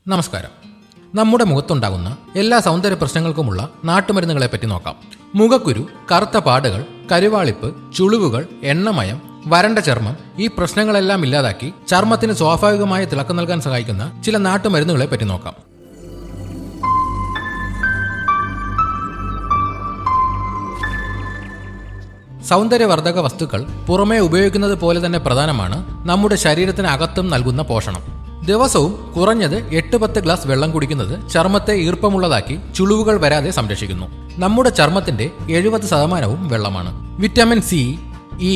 നമസ്കാരം. നമ്മുടെ മുഖത്തുണ്ടാകുന്ന എല്ലാ സൗന്ദര്യ പ്രശ്നങ്ങൾക്കുമുള്ള നാട്ടുമരുന്നുകളെ പറ്റി നോക്കാം. മുഖക്കുരു, കറുത്ത പാടുകൾ, കരുവാളിപ്പ്, ചുളിവുകൾ, എണ്ണമയം, വരണ്ട ചർമ്മം, ഈ പ്രശ്നങ്ങളെല്ലാം ഇല്ലാതാക്കി ചർമ്മത്തിന് സ്വാഭാവികമായ തിളക്കം നൽകാൻ സഹായിക്കുന്ന ചില നാട്ടുമരുന്നുകളെ പറ്റി നോക്കാം. സൗന്ദര്യവർദ്ധക വസ്തുക്കൾ പുറമേ ഉപയോഗിക്കുന്നത് പോലെ തന്നെ പ്രധാനമാണ് നമ്മുടെ ശരീരത്തിന് അകത്തും നൽകുന്ന പോഷണം. ദിവസവും കുറഞ്ഞത് 8-10 ഗ്ലാസ് വെള്ളം കുടിക്കുന്നത് ചർമ്മത്തെ ഈർപ്പമുള്ളതാക്കി ചുളിവുകൾ വരാതെ സംരക്ഷിക്കുന്നു. നമ്മുടെ ചർമ്മത്തിന്റെ 70% വെള്ളമാണ്. വിറ്റാമിൻ സി, ഇ,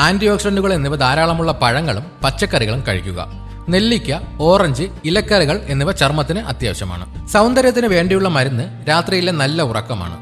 ആന്റി ഓക്സിഡന്റുകൾ എന്നിവ ധാരാളമുള്ള പഴങ്ങളും പച്ചക്കറികളും കഴിക്കുക. നെല്ലിക്ക, ഓറഞ്ച്, ഇലക്കറികൾ എന്നിവ ചർമ്മത്തിന് അത്യാവശ്യമാണ്. സൗന്ദര്യത്തിന് വേണ്ടിയുള്ള മരുന്ന് രാത്രിയിലെ നല്ല ഉറക്കമാണ്.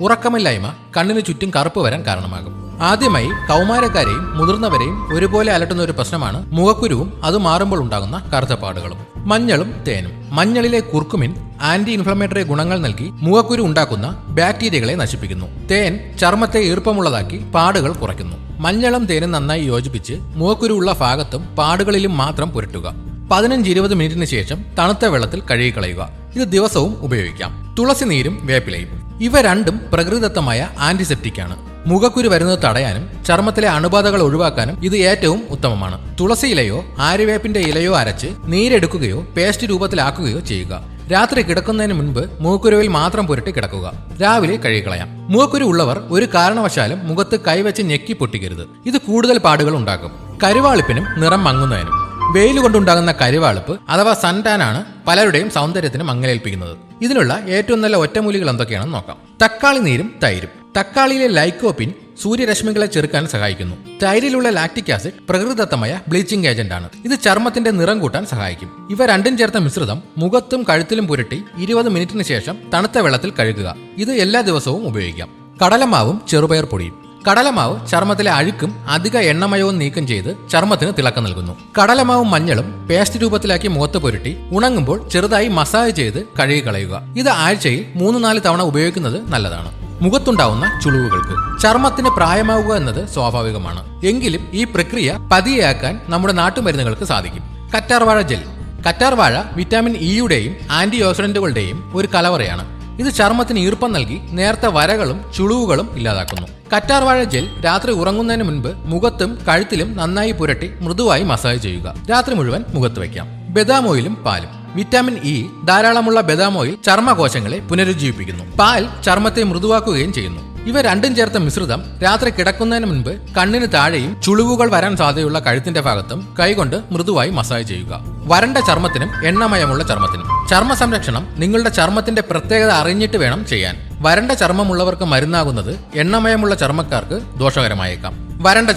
ഉറക്കമില്ലായ്മ കണ്ണിന് ചുറ്റും കറുപ്പ് വരാൻ കാരണമാകും. ആദ്യമായി കൗമാരക്കാരെയും മുതിർന്നവരെയും ഒരുപോലെ അലട്ടുന്ന ഒരു പ്രശ്നമാണ് മുഖക്കുരുവും അത് മാറുമ്പോൾ ഉണ്ടാകുന്ന കറുത്തപ്പാടുകളും. മഞ്ഞളും തേനും. മഞ്ഞളിലെ കുർക്കുമിൻ ആന്റി ഇൻഫ്ലമേറ്ററി ഗുണങ്ങൾ നൽകി മുഖക്കുരു ഉണ്ടാക്കുന്ന ബാക്ടീരിയകളെ നശിപ്പിക്കുന്നു. തേൻ ചർമ്മത്തെ ഈർപ്പമുള്ളതാക്കി പാടുകൾ കുറയ്ക്കുന്നു. മഞ്ഞളും തേനും നന്നായി യോജിപ്പിച്ച് മുഖക്കുരു ഉള്ള ഭാഗത്തും പാടുകളിലും മാത്രം പുരട്ടുക. 15-20 മിനിറ്റിന് ശേഷം തണുത്ത വെള്ളത്തിൽ കഴുകിക്കളയുക. ഇത് ദിവസവും ഉപയോഗിക്കാം. തുളസി നീരും വേപ്പിലയും. ഇവ രണ്ടും പ്രകൃതിദത്തമായ ആന്റിസെപ്റ്റിക്കാണ്. മുഖക്കുരു വരുന്നത് തടയാനും ചർമ്മത്തിലെ അണുബാധകൾ ഒഴിവാക്കാനും ഇത് ഏറ്റവും ഉത്തമമാണ്. തുളസി ഇലയോ ആര്യവേപ്പിന്റെ ഇലയോ അരച്ച് നീരെടുക്കുകയോ പേസ്റ്റ് രൂപത്തിലാക്കുകയോ ചെയ്യുക. രാത്രി കിടക്കുന്നതിന് മുൻപ് മുഖക്കുരുവിൽ മാത്രം പുരട്ടി കിടക്കുക. രാവിലെ കഴുകിക്കളയാം. മുഖക്കുരു ഉള്ളവർ ഒരു കാരണവശാലും മുഖത്ത് കൈവച്ച് ഞെക്കി പൊട്ടിക്കരുത്. ഇത് കൂടുതൽ പാടുകൾ ഉണ്ടാക്കും. കരുവാളിപ്പിനും നിറം മങ്ങുന്നതിനും. വെയിൽ കൊണ്ടുണ്ടാകുന്ന കരുവാളിപ്പ് അഥവാ സൺടാനാണ് പലരുടെയും സൗന്ദര്യത്തിന് മങ്ങലേൽപ്പിക്കുന്നത്. ഇതിനുള്ള ഏറ്റവും നല്ല ഒറ്റമൂലികൾ എന്തൊക്കെയാണെന്ന് നോക്കാം. തക്കാളി നീരും തൈരും. തക്കാളിയിലെ ലൈക്കോപ്പിൻ സൂര്യരശ്മികളെ ചെറുക്കാൻ സഹായിക്കുന്നു. തൈരിലുള്ള ലാക്റ്റിക് ആസിഡ് പ്രകൃതിദത്തമായ ബ്ലീച്ചിങ് ഏജന്റ് ആണ്. ഇത് ചർമ്മത്തിന്റെ നിറം കൂട്ടാൻ സഹായിക്കും. ഇവ രണ്ടും ചേർത്ത മിശ്രിതം മുഖത്തും കഴുത്തിലും പുരട്ടി 20 മിനിറ്റിന് ശേഷം തണുത്ത വെള്ളത്തിൽ കഴുകുക. ഇത് എല്ലാ ദിവസവും ഉപയോഗിക്കാം. കടലമാവും ചെറുപയർ പൊടിയും. കടലമാവ് ചർമ്മത്തിലെ അഴുക്കും അധിക എണ്ണമയവും നീക്കം ചെയ്ത് ചർമ്മത്തിന് തിളക്കം നൽകുന്നു. കടലമാവും മഞ്ഞളും പേസ്റ്റ് രൂപത്തിലാക്കി മുഖത്ത് പുരട്ടി ഉണങ്ങുമ്പോൾ ചെറുതായി മസാജ് ചെയ്ത് കഴുകിക്കളയുക. ഇത് ആഴ്ചയിൽ 3-4 തവണ ഉപയോഗിക്കുന്നത് നല്ലതാണ്. മുഖത്തുണ്ടാവുന്ന ചുളിവുകൾക്ക്. ചർമ്മത്തിന് പ്രായമാവുക എന്നത് സ്വാഭാവികമാണ്. എങ്കിലും ഈ പ്രക്രിയ പതിയെയാക്കാൻ നമ്മുടെ നാട്ടുമരുന്നുകൾക്ക് സാധിക്കും. കറ്റാർവാഴ ജെൽ. കറ്റാർവാഴ വിറ്റാമിൻ ഇയുടെയും ആന്റി ഓക്സിഡന്റുകളുടെയും ഒരു കലവറയാണ്. ഇത് ചർമ്മത്തിന് ഈർപ്പം നൽകി നേർത്ത വരകളും ചുളിവുകളും ഇല്ലാതാക്കുന്നു. കറ്റാർവാഴ ജെൽ രാത്രി ഉറങ്ങുന്നതിന് മുൻപ് മുഖത്തും കഴുത്തിലും നന്നായി പുരട്ടി മൃദുവായി മസാജ് ചെയ്യുക. രാത്രി മുഴുവൻ മുഖത്ത് വയ്ക്കാം. ബദാം ഓയിലും പാലും. വിറ്റാമിൻ ഇ ധാരാളമുള്ള ബദാം ഓയിൽ ചർമ്മകോശങ്ങളെ പുനരുജ്ജീവിപ്പിക്കുന്നു. പാൽ ചർമ്മത്തെ മൃദുവാക്കുകയും ചെയ്യുന്നു. ഇവ രണ്ടും ചേർത്ത മിശ്രിതം രാത്രി കിടക്കുന്നതിന് മുൻപ് കണ്ണിന് താഴെയും ചുളിവുകൾ വരാൻ സാധ്യതയുള്ള കഴുത്തിന്റെ ഭാഗത്തും കൈകൊണ്ട് മൃദുവായി മസാജ് ചെയ്യുക. വരണ്ട ചർമ്മത്തിനും എണ്ണമയമുള്ള ചർമ്മത്തിനും. ചർമ്മ സംരക്ഷണം നിങ്ങളുടെ ചർമ്മത്തിന്റെ പ്രത്യേകത അറിഞ്ഞിട്ട് വേണം ചെയ്യാൻ. വരണ്ട ചർമ്മമുള്ളവർക്ക് മരുന്നാകുന്നത് എണ്ണമയമുള്ള ചർമ്മക്കാർക്ക് ദോഷകരമായേക്കാം. വരണ്ട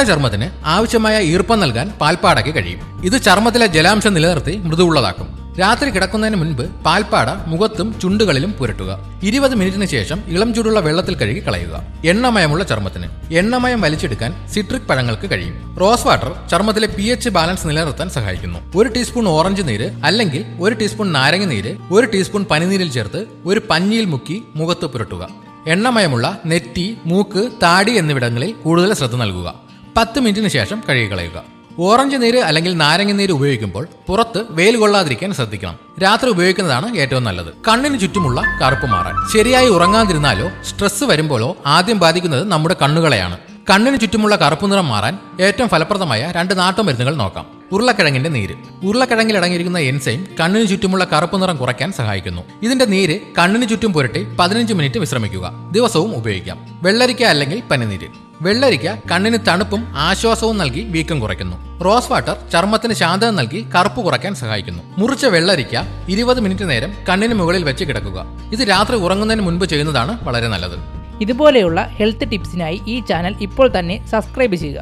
ചർമ്മത്തിന് ആവശ്യമായ ഈർപ്പം നൽകാൻ പാൽപ്പാടയ്ക്ക് കഴിയും. ഇത് ചർമ്മത്തിലെ ജലാംശം നിലനിർത്തി മൃദുവുള്ളതാക്കും. രാത്രി കിടക്കുന്നതിന് മുൻപ് പാൽപ്പാട മുഖത്തും ചുണ്ടുകളിലും പുരട്ടുക. 20 മിനിറ്റിന് ശേഷം ഇളം ചൂടുള്ള വെള്ളത്തിൽ കഴുകി കളയുക. എണ്ണമയമുള്ള ചർമ്മത്തിന്. എണ്ണമയം വലിച്ചെടുക്കാൻ സിട്രിക് പഴങ്ങൾക്ക് കഴിയും. റോസ് വാട്ടർ ചർമ്മത്തിലെ pH ബാലൻസ് നിലനിർത്താൻ സഹായിക്കുന്നു. 1 ടീസ്പൂൺ ഓറഞ്ച് നീര് അല്ലെങ്കിൽ 1 ടീസ്പൂൺ നാരങ്ങ നീര് 1 ടീസ്പൂൺ പനിനീരിൽ ചേർത്ത് ഒരു പഞ്ഞിയിൽ മുക്കി മുഖത്ത് പുരട്ടുക. എണ്ണമയമുള്ള നെറ്റി, മൂക്ക്, താടി എന്നിവിടങ്ങളിൽ കൂടുതൽ ശ്രദ്ധ നൽകുക. 10 മിനിറ്റിന് ശേഷം കഴുകിക്കളയുക. ഓറഞ്ച് നീര് അല്ലെങ്കിൽ നാരങ്ങ നീര് ഉപയോഗിക്കുമ്പോൾ പുറത്ത് വെയിൽ കൊള്ളാതിരിക്കാൻ ശ്രദ്ധിക്കണം. രാത്രി ഉപയോഗിക്കുന്നതാണ് ഏറ്റവും നല്ലത്. കണ്ണിന് ചുറ്റുമുള്ള കറുപ്പ് മാറാൻ. ശരിയായി ഉറങ്ങാതിരുന്നാലോ സ്ട്രെസ് വരുമ്പോഴോ ആദ്യം ബാധിക്കുന്നത് നമ്മുടെ കണ്ണുകളെയാണ്. കണ്ണിന് ചുറ്റുമുള്ള കറുപ്പ് നിറം മാറാൻ ഏറ്റവും ഫലപ്രദമായ 2 നാട്ടുമരുന്നുകൾ നോക്കാം. ഉരുളക്കിഴങ്ങിന്റെ നീര്. ഉരുളക്കിഴങ്ങിൽ അടങ്ങിയിരിക്കുന്ന എൻസൈം കണ്ണിന് ചുറ്റുമുള്ള കറുപ്പ് നിറം കുറയ്ക്കാൻ സഹായിക്കുന്നു. ഇതിന്റെ നീര് കണ്ണിന് ചുറ്റും പുരട്ടി 15 മിനിറ്റ് വിശ്രമിക്കുക. ദിവസവും ഉപയോഗിക്കാം. വെള്ളരിക്ക അല്ലെങ്കിൽ പനിനീര്. വെള്ളരിക്ക കണ്ണിന് തണുപ്പും ആശ്വാസവും നൽകി വീക്കം കുറയ്ക്കുന്നു. റോസ് വാട്ടർ ചർമ്മത്തിന് ശാന്തത നൽകി കറുപ്പ് കുറയ്ക്കാൻ സഹായിക്കുന്നു. മുറിച്ച വെള്ളരിക്ക 20 മിനിറ്റ് നേരം കണ്ണിന് മുകളിൽ വെച്ച് കിടക്കുക. ഇത് രാത്രി ഉറങ്ങുന്നതിന് മുൻപ് ചെയ്യുന്നതാണ് വളരെ നല്ലത്. ഇതുപോലെയുള്ള ഹെൽത്ത് ടിപ്സിനായി ഈ ചാനൽ ഇപ്പോൾ തന്നെ സബ്സ്ക്രൈബ് ചെയ്യുക.